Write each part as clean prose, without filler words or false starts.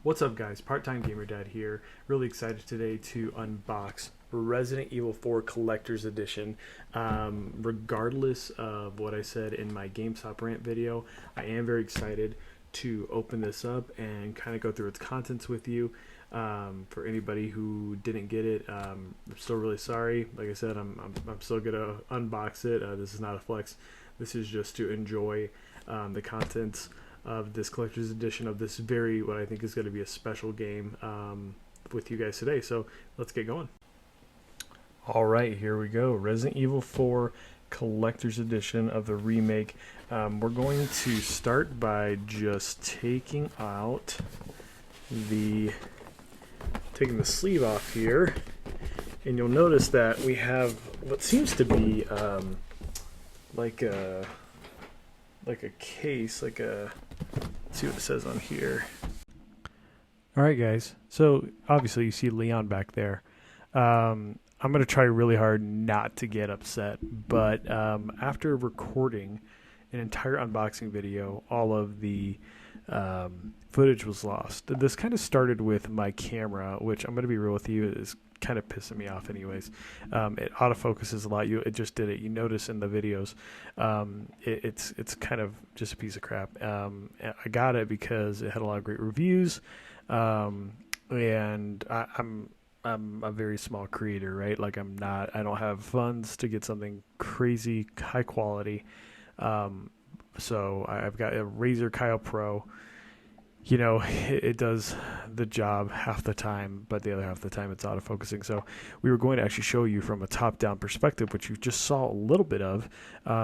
What's up, guys? Part-time gamer dad here. Really excited today to unbox Resident Evil 4 Collector's Edition. Regardless of what I said in my GameStop rant video, I am very excited to open this up and kind of go through its contents with you. For anybody who didn't get it, I'm still really sorry. Like I said, I'm still gonna unbox it. This is not a flex. This is just to enjoy the contents of this collector's edition of this what I think is going to be a special game with you guys today. So let's get going. All right, here we go. Resident Evil 4 collector's edition of the remake. We're going to start by just taking the sleeve off here, and you'll notice that we have what seems to be like a case, let's see what it says on here. All right, guys. So obviously you see Leon back there. I'm going to try really hard not to get upset, but after recording an entire unboxing video, all of the footage was lost. This kind of started with my camera, which I'm going to be real with you, is kind of pissing me off anyways. It autofocuses a lot. It just did it. You notice in the videos, it's kind of just a piece of crap. I got it because it had a lot of great reviews, and I'm a very small creator, right? Like I don't have funds to get something crazy high quality. So I've got a Razer Kyle Pro. You know, it does the job half the time, but the other half of the time it's autofocusing. So we were going to actually show you from a top-down perspective, which you just saw a little bit of,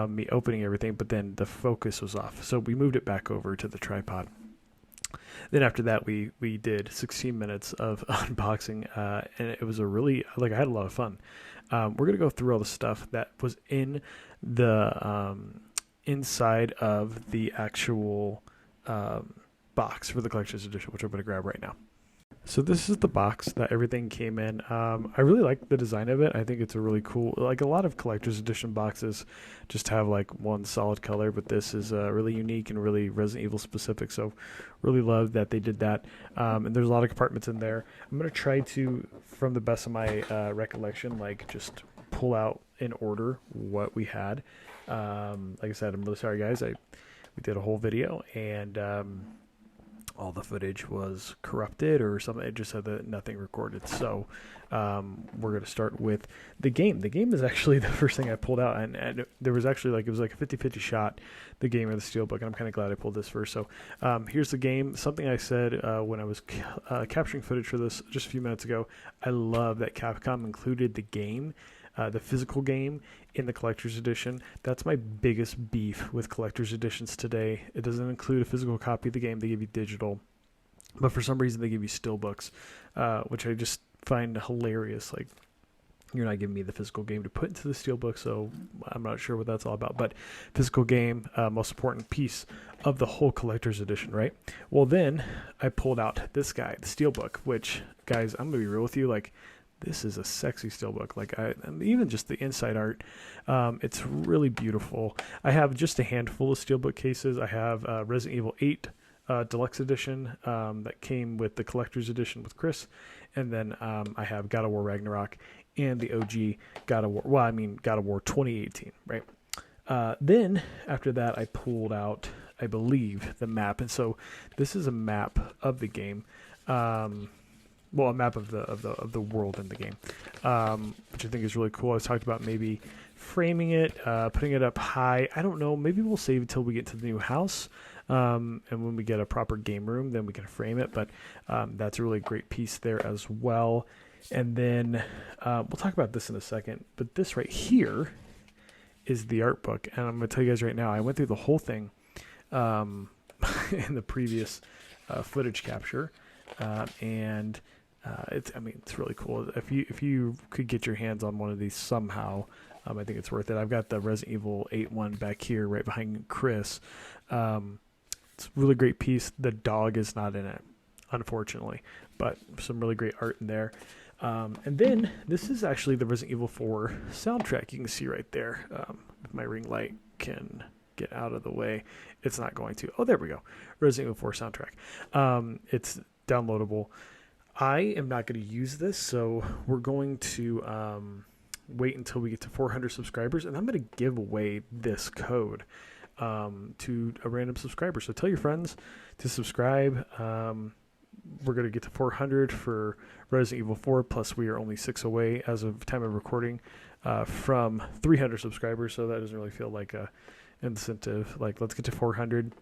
me opening everything, but then the focus was off. So we moved it back over to the tripod. Then after that, we did 16 minutes of unboxing, and it was I had a lot of fun. We're going to go through all the stuff that was in the inside of the actual box for the collector's edition, which I'm going to grab right now. So this is the box that everything came in. I really like the design of it. I think it's a really cool, like a lot of collector's edition boxes just have like one solid color, but this is really unique and really Resident Evil specific. So really love that they did that. And there's a lot of compartments in there. I'm going to try to, from the best of my recollection, like just pull out in order what we had. Like I said, I'm really sorry, guys. We did a whole video, and all the footage was corrupted or something. It just said that nothing recorded. So we're going to start with the game. The game is actually the first thing I pulled out, and there was actually it was like a 50-50 shot, the game or the steelbook, and I'm kind of glad I pulled this first. So here's the game. Something I said when I was capturing footage for this just a few minutes ago, I love that Capcom included the game, the physical game, in the collector's edition. That's my biggest beef with collector's editions today. It doesn't include a physical copy of the game. They give you digital, but for some reason they give you steelbooks, which I just find hilarious. Like, you're not giving me the physical game to put into the steelbook, so I'm not sure what that's all about. But physical game, most important piece of the whole collector's edition, right? Well, then I pulled out this guy, the steelbook, which, guys, I'm gonna be real with you, like, this is a sexy steelbook. Like, even just the inside art, it's really beautiful. I have just a handful of steelbook cases. I have Resident Evil 8 Deluxe Edition that came with the collector's edition with Chris, and then I have God of War Ragnarok and the OG God of War. Well, I mean God of War 2018, right? Then after that, I pulled out, I believe, the map, and so this is a map of the game. Well, a map of the world in the game, which I think is really cool. I was talked about maybe framing it, putting it up high. I don't know. Maybe we'll save it till we get to the new house, and when we get a proper game room, then we can frame it. But that's a really great piece there as well. And then we'll talk about this in a second. But this right here is the art book, and I'm going to tell you guys right now, I went through the whole thing in the previous footage capture, and it's really cool. If you could get your hands on one of these somehow, I think it's worth it. I've got the Resident Evil 8 one back here right behind Chris. It's a really great piece. The dog is not in it, unfortunately, but some really great art in there. And then this is actually the Resident Evil 4 soundtrack. You can see right there. If my ring light can get out of the way. It's not going to. Oh, there we go. Resident Evil 4 soundtrack. It's downloadable. I am not going to use this, so we're going to wait until we get to 400 subscribers, and I'm going to give away this code to a random subscriber. So tell your friends to subscribe. We're going to get to 400 for Resident Evil 4, plus we are only 6 away as of time of recording from 300 subscribers, so that doesn't really feel like a incentive. Like, let's get to 400.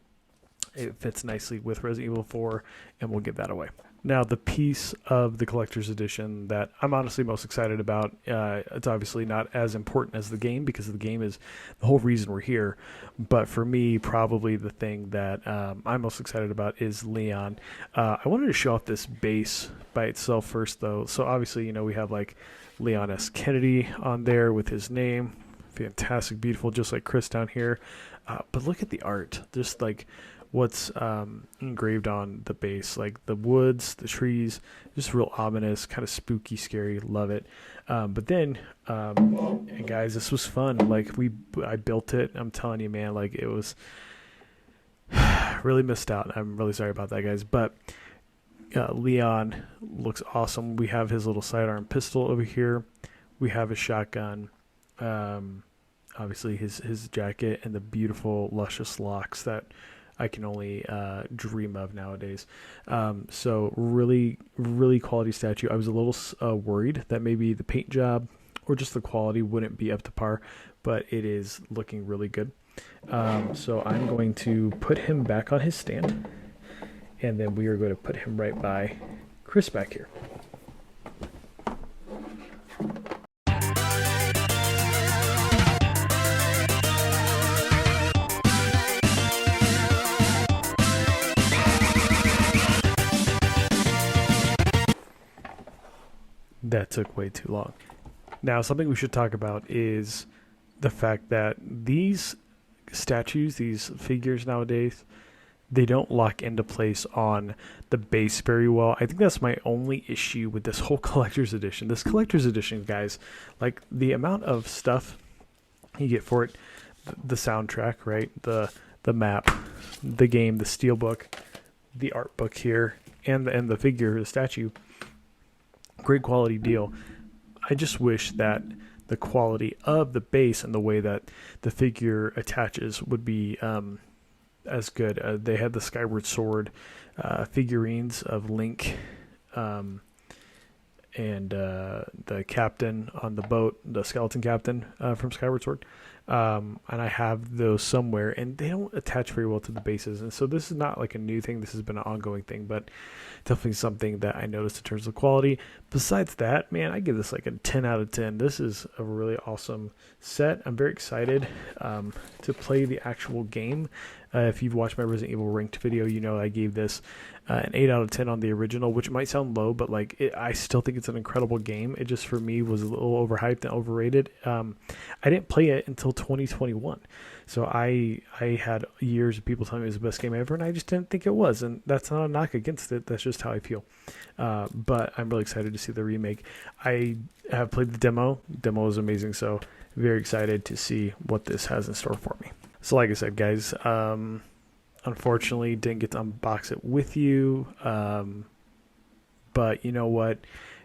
It fits nicely with Resident Evil 4, and we'll give that away. Now, the piece of the collector's edition that I'm honestly most excited about, it's obviously not as important as the game, because the game is the whole reason we're here. But for me, probably the thing that I'm most excited about is Leon. I wanted to show off this base by itself first, though. So obviously, we have like Leon S. Kennedy on there with his name. Fantastic, beautiful, just like Chris down here. But look at the art. Just like what's engraved on the base, like the woods, the trees, just real ominous, kind of spooky, scary. Love it. But then, and guys, this was fun. Like I built it. I'm telling you, man, like it was really missed out. I'm really sorry about that, guys. But Leon looks awesome. We have his little sidearm pistol over here. We have his shotgun. Obviously his jacket and the beautiful luscious locks that I can only dream of nowadays. So really, really quality statue. I was a little worried that maybe the paint job or just the quality wouldn't be up to par, but it is looking really good. So I'm going to put him back on his stand, and then we are going to put him right by Chris back here. That took way too long. Now, something we should talk about is the fact that these statues, these figures nowadays, they don't lock into place on the base very well. I think that's my only issue with this whole collector's edition. This collector's edition, guys, like the amount of stuff you get for it, the soundtrack, right? The map, the game, the steelbook, the art book here, and the figure, the statue. Great quality deal. I just wish that the quality of the base and the way that the figure attaches would be as good. They had the Skyward Sword figurines of Link and the captain on the boat, the skeleton captain from Skyward Sword. And I have those somewhere, and they don't attach very well to the bases. And so this is not like a new thing. This has been an ongoing thing, but definitely something that I noticed in terms of quality. Besides that, man, I give this like a 10 out of 10. This is a really awesome set. I'm very excited to play the actual game. If you've watched my Resident Evil Ranked video, you know I gave this an 8 out of 10 on the original, which might sound low, but like I still think it's an incredible game. It just, for me, was a little overhyped and overrated. I didn't play it until 2021. So I had years of people telling me it was the best game ever, and I just didn't think it was. And that's not a knock against it. That's just how I feel. But I'm really excited to see the remake. I have played the demo. Demo is amazing, so very excited to see what this has in store for me. So like I said, guys, unfortunately didn't get to unbox it with you. But you know what?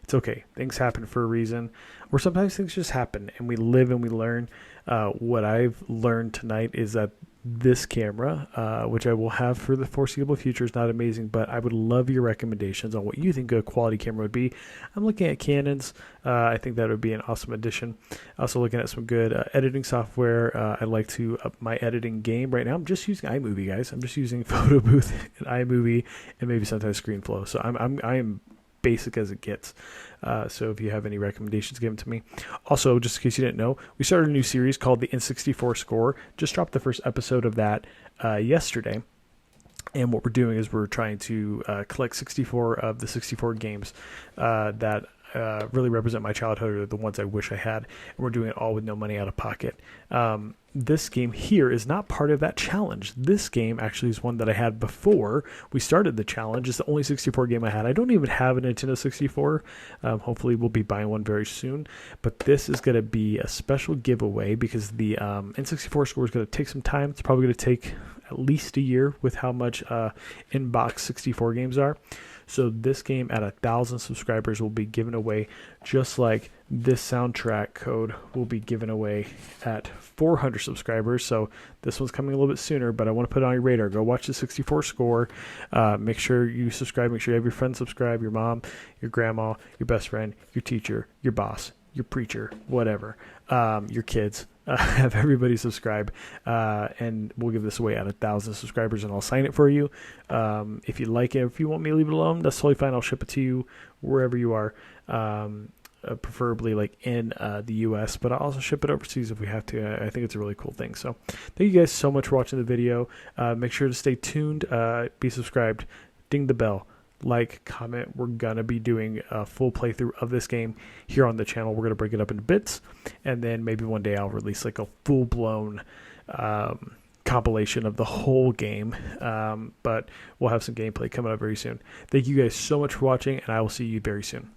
It's okay. Things happen for a reason. Or sometimes things just happen, and we live and we learn. What I've learned tonight is that this camera, which I will have for the foreseeable future, is not amazing, but I would love your recommendations on what you think a quality camera would be. I'm looking at Canons. I think that would be an awesome addition. Also looking at some good editing software. I'd like to up my editing game. Right now I'm just using iMovie, guys. I'm just using Photo Booth and iMovie, and maybe sometimes ScreenFlow. So I am basic as it gets. So if you have any recommendations, give them to me. Also, just in case you didn't know, we started a new series called the N64 Score. Just dropped the first episode of that yesterday. And what we're doing is we're trying to collect 64 of the 64 games that really represent my childhood, or the ones I wish I had. And we're doing it all with no money out of pocket. this game here is not part of that challenge. This game actually is one that I had before we started the challenge. It's the only 64 game I had. I don't even have a Nintendo 64. Hopefully we'll be buying one very soon. But this is going to be a special giveaway because the N64 score is going to take some time. It's probably going to take at least a year with how much inbox 64 games are. So this game at 1,000 subscribers will be given away, just like this soundtrack code will be given away at 400 subscribers. So this one's coming a little bit sooner, but I want to put it on your radar. Go watch the 64 score. Make sure you subscribe. Make sure you have your friends subscribe, your mom, your grandma, your best friend, your teacher, your boss, your preacher, whatever, your kids. Have everybody subscribe, and we'll give this away at 1,000 subscribers, and I'll sign it for you. If you like it, if you want me to leave it alone, that's totally fine. I'll ship it to you wherever you are, preferably like in the U.S., but I'll also ship it overseas if we have to. I think it's a really cool thing. So thank you guys so much for watching the video. Make sure to stay tuned, be subscribed, ding the bell. Like, comment. We're gonna be doing a full playthrough of this game here on the channel. We're gonna break it up into bits, and then maybe one day I'll release like a full-blown compilation of the whole game. But we'll have some gameplay coming up very soon. Thank you guys so much for watching, and I will see you very soon.